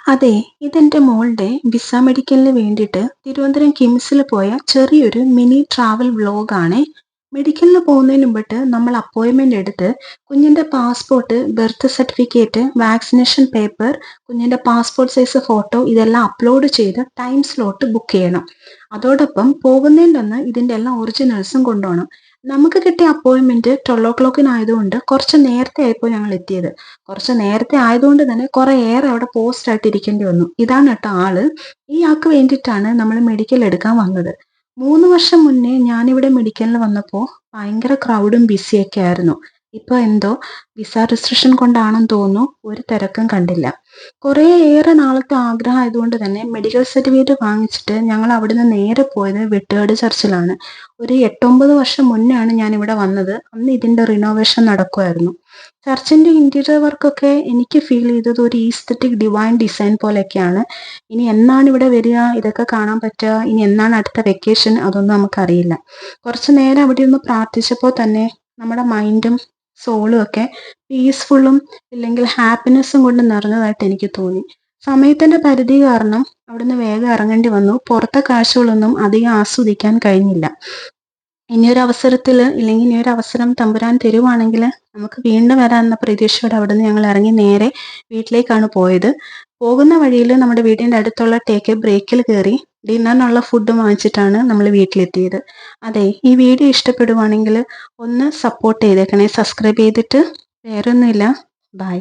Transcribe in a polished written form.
അതെ, ഇതെന്റെ മോളുടെ വിസ മെഡിക്കലിന് വേണ്ടിയിട്ട് തിരുവനന്തപുരം കിംസിൽ പോയ ചെറിയൊരു മിനി ട്രാവൽ വ്ലോഗാണേ. മെഡിക്കലിന് പോകുന്നതിന് മുമ്പിട്ട് നമ്മൾ അപ്പോയിൻമെന്റ് എടുത്ത് കുഞ്ഞിന്റെ passport, birth certificate, vaccination paper, കുഞ്ഞിന്റെ പാസ്പോർട്ട് സൈസ് ഫോട്ടോ ഇതെല്ലാം അപ്ലോഡ് ചെയ്ത് ടൈം സ്ലോട്ട് ബുക്ക് ചെയ്യണം. അതോടൊപ്പം പോകുന്നതിൻ്റെ അന്ന് ഇതിന്റെ എല്ലാം ഒറിജിനൽസും കൊണ്ടുപോകണം. നമുക്ക് കിട്ടിയ അപ്പോയിൻമെന്റ് 12 ആയതുകൊണ്ട് കുറച്ച് നേരത്തെ ആയിപ്പോൾ ഞങ്ങൾ എത്തിയത്. കുറച്ച് നേരത്തെ ആയതുകൊണ്ട് തന്നെ കുറെ ഏറെ അവിടെ പോസ്റ്റ് ആയിട്ട് ഇരിക്കേണ്ടി വന്നു. ഇതാണ് കേട്ടോ ആള്. ഈ ആൾക്ക് വേണ്ടിയിട്ടാണ് നമ്മൾ മെഡിക്കൽ എടുക്കാൻ വന്നത്. 3 വർഷം മുന്നേ ഞാനിവിടെ മെഡിക്കലിന് വന്നപ്പോൾ ഭയങ്കര ക്രൗഡും ബിസിയൊക്കെ ആയിരുന്നു. ഇപ്പൊ എന്തോ വിസ റെസ്ട്രിക്ഷൻ കൊണ്ടാണെന്ന് തോന്നുന്നു ഒരു തിരക്കും കണ്ടില്ല. കുറേ ഏറെ നാളത്തെ ആഗ്രഹം ആയതുകൊണ്ട് തന്നെ മെഡിക്കൽ സർട്ടിഫിക്കറ്റ് വാങ്ങിച്ചിട്ട് ഞങ്ങൾ അവിടുന്ന് നേരെ പോയത് വെട്ടുകാട് ചർച്ചിലാണ്. ഒരു 8-9 വർഷം മുന്നെയാണ് ഞാൻ ഇവിടെ വന്നത്. അന്ന് ഇതിന്റെ റിനോവേഷൻ നടക്കുമായിരുന്നു. ചർച്ചിന്റെ ഇന്റീരിയർ വർക്കൊക്കെ എനിക്ക് ഫീൽ ചെയ്തത് ഒരു ഈസ്തറ്റിക് ഡിവൈൻ ഡിസൈൻ പോലെയൊക്കെയാണ്. ഇനി എന്നാണ് ഇവിടെ വരിക, ഇതൊക്കെ കാണാൻ പറ്റുക, ഇനി എന്നാണ് അടുത്ത വെക്കേഷൻ, അതൊന്നും നമുക്കറിയില്ല. കുറച്ചു നേരം അവിടെ ഇരുന്ന് പ്രാർത്ഥിച്ചപ്പോൾ തന്നെ നമ്മുടെ മൈൻഡും സോളും ഒക്കെ പീസ്ഫുള്ളും ഇല്ലെങ്കിൽ ഹാപ്പിനെസ്സും കൊണ്ട് നിറഞ്ഞതായിട്ട് എനിക്ക് തോന്നി. സമയത്തിന്റെ പരിധി കാരണം അവിടുന്ന് വേഗം ഇറങ്ങേണ്ടി വന്നു. പുറത്തെ കാഴ്ചകളൊന്നും അധികം ആസ്വദിക്കാൻ കഴിഞ്ഞില്ല. ഇനിയൊരു അവസരത്തിൽ ഇല്ലെങ്കിൽ ഇനിയൊരു അവസരം തമ്പുരാൻ തരുവാണെങ്കിൽ നമുക്ക് വീണ്ടും വരാമെന്ന പ്രതീക്ഷയോടെ അവിടുന്ന് ഞങ്ങൾ ഇറങ്ങി നേരെ വീട്ടിലേക്കാണ് പോയത്. പോകുന്ന വഴിയിൽ നമ്മുടെ വീടിന്റെ അടുത്തുള്ള ടേക്ക് എ ബ്രേക്കിൽ കയറി ഡിന്നറിനുള്ള ഫുഡ് വാങ്ങിച്ചിട്ടാണ് നമ്മൾ വീട്ടിലെത്തിയത്. അതെ, ഈ വീഡിയോ ഇഷ്ടപ്പെടുവാണെങ്കിൽ ഒന്ന് സപ്പോർട്ട് ചെയ്തേക്കണേ, സബ്സ്ക്രൈബ് ചെയ്തിട്ട്. വേറൊന്നുമില്ല. ബൈ.